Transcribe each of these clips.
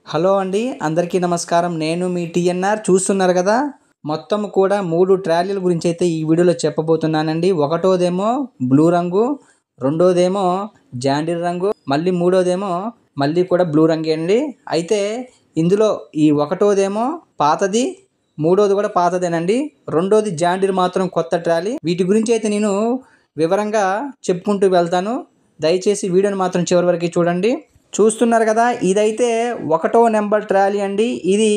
Hello అండి, అందరికీ నమస్కారం. నేను మీ టీఎన్ఆర్. చూస్తున్నారు కదా, మొత్తం కూడా 3 ట్రాలీల గురించి అయితే ఈ వీడియోలో చెప్పబోతున్నానండి. ఒకటోదేమో బ్లూ రంగు, రెండోదేమో జాండీర్ రంగు, మళ్ళీ మూడోదేమో మళ్ళీ కూడా బ్లూ రంగే అండి. అయితే ఇందులో ఈ ఒకటోదేమో పాతది, మూడోది కూడా పాతదేనండి. రెండోది జాండీర్ మాత్రం కొత్త ట్రాలీ. వీటి గురించి అయితే నేను వివరంగా చెప్పుకుంటూ వెళ్తాను. దయచేసి వీడియోని మాత్రం చివరి వరకు చూడండి. చూస్తున్నారు కదా, ఇదైతే 1వ నెంబర్ ట్రాలీ అండి. ఇది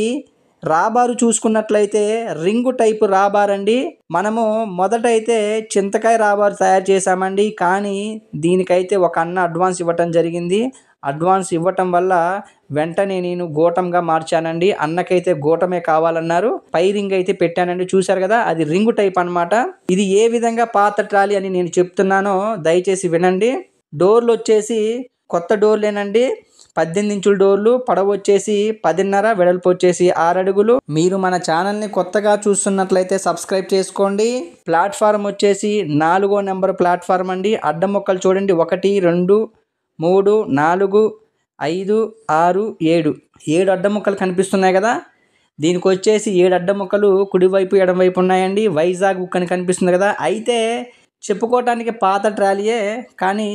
రాబారు చూసుకున్నట్లయితే రింగు టైపు రాబార్ అండి. మనము మొదటైతే చింతకాయ రాబారు తయారు చేశామండి. కానీ దీనికైతే ఒక అన్న అడ్వాన్స్ ఇవ్వటం జరిగింది. అడ్వాన్స్ ఇవ్వటం వల్ల వెంటనే నేను గోటంగా మార్చానండి. అన్నకైతే గోటమే కావాలన్నారు. పై రింగ్ అయితే పెట్టానండి. చూశారు కదా, అది రింగు టైప్ అనమాట. ఇది ఏ విధంగా పాత ట్రాలీ అని నేను చెప్తున్నానో దయచేసి వినండి. డోర్లు వచ్చేసి కొత్త డోర్లేనండి. 18 ఇంచుల డోర్లు, పొడవు వచ్చేసి 10.5, వెడల్పు వచ్చేసి 6 అడుగులు. మీరు మన ఛానల్ని కొత్తగా చూస్తున్నట్లయితే సబ్స్క్రైబ్ చేసుకోండి. ప్లాట్ఫారం వచ్చేసి 4వ నెంబర్ ప్లాట్ఫారం అండి. అడ్డం మొక్కలు చూడండి, 1, 2, 3, 4, 5, 6, 7 అడ్డం మొక్కలు కనిపిస్తున్నాయి కదా. దీనికి వచ్చేసి 7 అడ్డం మొక్కలు కుడివైపు ఎడమవైపు ఉన్నాయండి. వైజాగ్ ఉక్ అని కనిపిస్తుంది కదా. అయితే చెప్పుకోవటానికి పాత ట్రాలీయే, కానీ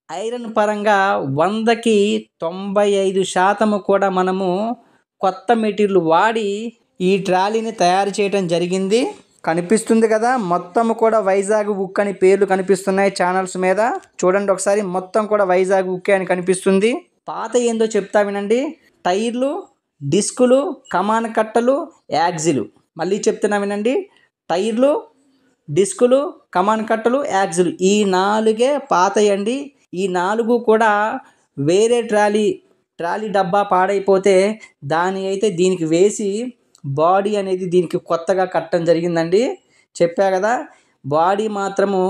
ఐరన్ పరంగా 100కి 95% కూడా మనము కొత్త మెటీరియల్ వాడి ఈ ట్రాలీని తయారు చేయడం జరిగింది. కనిపిస్తుంది కదా, మొత్తం కూడా వైజాగ్ ఉక్ అని పేర్లు కనిపిస్తున్నాయి ఛానల్స్ మీద. చూడండి ఒకసారి, మొత్తం కూడా వైజాగ్ ఉక్కే అని కనిపిస్తుంది. పాత ఏందో చెప్తా వినండి. టైర్లు, డిస్కులు, కమాన్ కట్టలు, యాక్సిలు. మళ్ళీ చెప్తున్నా వినండి. టైర్లు, డిస్కులు, కమాన్ కట్టలు, యాక్సిలు, ఈ 4 పాతయండి. ఈ 4 కూడా వేరే ట్రాలీ డబ్బా పాడైపోతే దాని అయితే దీనికి వేసి బాడీ అనేది దీనికి కొత్తగా కట్టడం జరిగిందండి. చెప్పా కదా, బాడీ మాత్రము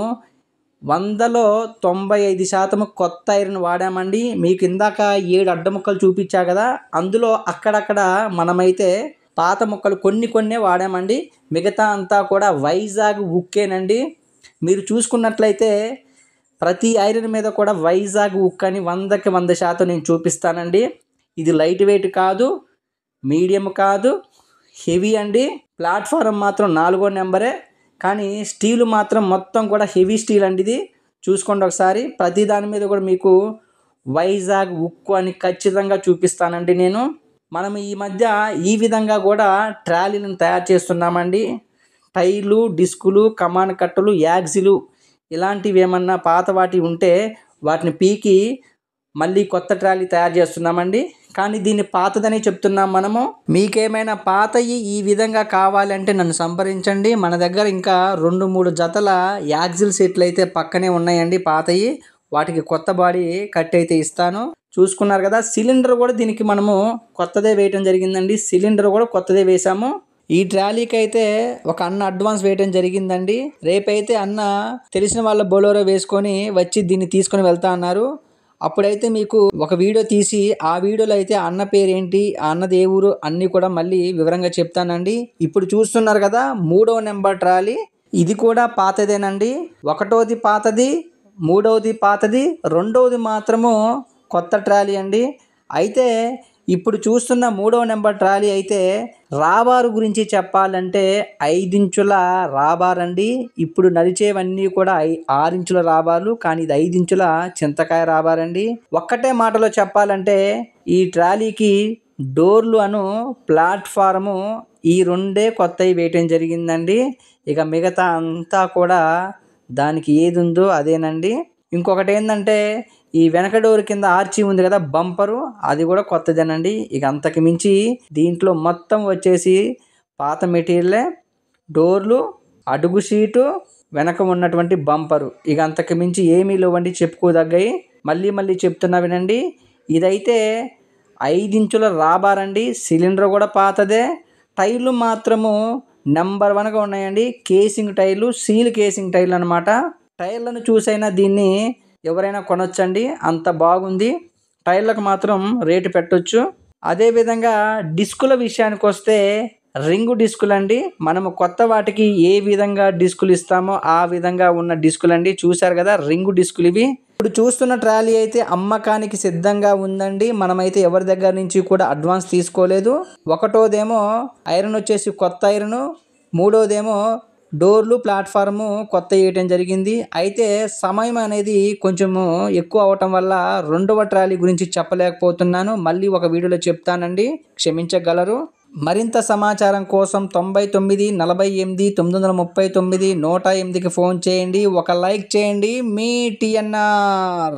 100లో 95% కొత్త ఐరన్ వాడామండి. మీకు ఇందాక 7 అడ్డముక్కలు చూపించా కదా, అందులో అక్కడక్కడ మనమైతే పాత ముక్కలు కొన్నే వాడామండి. మిగతా అంతా కూడా వైజాగ్ ఉక్కేనండి. మీరు చూసుకున్నట్లయితే ప్రతి ఐరన్ మీద కూడా వైజాగ్ ఉక్ అని 100కి 100% నేను చూపిస్తానండి. ఇది లైట్ వెయిట్ కాదు, మీడియం కాదు, హెవీ అండి. ప్లాట్ఫారం మాత్రం 4వ నెంబరే, కానీ స్టీల్ మాత్రం మొత్తం కూడా హెవీ స్టీల్ అండి. ఇది చూసుకోండి ఒకసారి. ప్రతి దాని మీద కూడా మీకు వైజాగ్ ఉక్కు అని ఖచ్చితంగా చూపిస్తానండి నేను. మనం ఈ మధ్య ఈ విధంగా కూడా ట్రాలీలను తయారు చేస్తున్నామండి. టైర్లు, డిస్కులు, కమాన్ కట్టలు, యాక్సిలు ఇలాంటివి ఏమన్నా పాత వాటి ఉంటే వాటిని పీకి మళ్ళీ కొత్త ట్రాలీ తయారు చేస్తున్నామండి. కానీ దీన్ని పాతదని చెప్తున్నాం మనము. మీకేమైనా పాతయి ఈ విధంగా కావాలంటే నన్ను సంప్రదించండి. మన దగ్గర ఇంకా 2-3 జతల యాక్సిల్ సెట్లు అయితే పక్కనే ఉన్నాయండి పాతయి. వాటికి కొత్త బాడీ కట్ అయితే ఇస్తాను. చూసుకున్నారు కదా, సిలిండర్ కూడా దీనికి మనము కొత్తదే వేయటం జరిగిందండి. సిలిండర్ కూడా కొత్తదే వేసాము. ఈ ట్రాలీకి అయితే ఒక అన్న అడ్వాన్స్ వేయటం జరిగిందండి. రేపైతే అన్న తెలిసిన వాళ్ళ బొలోరో వేసుకొని వచ్చి దీన్ని తీసుకొని వెళ్తా అన్నారు. అప్పుడైతే మీకు ఒక వీడియో తీసి ఆ వీడియోలో అయితే అన్న పేరేంటి, ఆ అన్నది ఏ ఊరు అన్నీ కూడా మళ్ళీ వివరంగా చెప్తానండి. ఇప్పుడు చూస్తున్నారు కదా, 3వ నెంబర్ ట్రాలీ. ఇది కూడా పాతదేనండి. 1వది పాతది, 3వది పాతది, 2వది మాత్రము కొత్త ట్రాలీ అండి. అయితే ఇప్పుడు చూస్తున్న 3వ నెంబర్ ట్రాలీ అయితే రాబారు గురించి చెప్పాలంటే 5 ఇంచుల రాబార్ అండి. ఇప్పుడు నడిచేవన్నీ కూడా 6 ఇంచుల రాబార్లు, కానీ ఇది 5 ఇంచుల చింతకాయ రాబార్ అండి. ఒక్కటే మాటలో చెప్పాలంటే ఈ ట్రాలీకి డోర్లు అను ప్లాట్ఫారము ఈ 2 కొత్తవి వేయటం జరిగిందండి. ఇక మిగతా అంతా కూడా దానికి ఏది ఉందో అదేనండి. ఇంకొకటి ఏంటంటే ఈ వెనక డోర్ కింద ఆర్చి ఉంది కదా, బంపరు, అది కూడా కొత్తదేనండి. ఇక అంతకు మించి దీంట్లో మొత్తం వచ్చేసి పాత మెటీరియలే. డోర్లు, అడుగు సీటు, వెనక ఉన్నటువంటి బంపరు, ఇక అంతకు మించి ఏమీ లేవండి చెప్పుకోదగ్గవి. మళ్ళీ చెప్తున్నా వినండి. ఇదైతే 5 ఇంచుల రాబార్ అండి. సిలిండర్ కూడా పాతదే. టైర్లు మాత్రము నెంబర్ 1గా ఉన్నాయండి. కేసింగ్ టైర్లు, సీల్ కేసింగ్ టైర్లు అనమాట. టైర్లను చూసైనా దీన్ని ఎవరైనా కొనొచ్చండి, అంత బాగుంది. టైర్లకు మాత్రం రేటు పెట్టొచ్చు. అదేవిధంగా డిస్కుల విషయానికి వస్తే రింగు డిస్కులు అండి. మనము కొత్త వాటికి ఏ విధంగా డిస్కులు ఇస్తామో ఆ విధంగా ఉన్న డిస్కులు అండి. చూశారు కదా, రింగు డిస్కులు ఇవి. ఇప్పుడు చూస్తున్న ట్రాలీ అయితే అమ్మకానికి సిద్ధంగా ఉందండి. మనమైతే ఎవరి దగ్గర నుంచి కూడా అడ్వాన్స్ తీసుకోలేదు. ఒకటోదేమో ఐరన్ వచ్చేసి కొత్త ఐరన్, మూడోదేమో డోర్లు ప్లాట్ఫారము కొత్త వేయటం జరిగింది. అయితే సమయం అనేది కొంచెము ఎక్కువ అవటం వల్ల రెండవ ట్రాలీ గురించి చెప్పలేకపోతున్నాను. మళ్ళీ ఒక వీడియోలో చెప్తానండి, క్షమించగలరు. మరింత సమాచారం కోసం 99 48 939 108కి ఫోన్ చేయండి. ఒక లైక్ చేయండి. మీ టిఎన్ఆర్.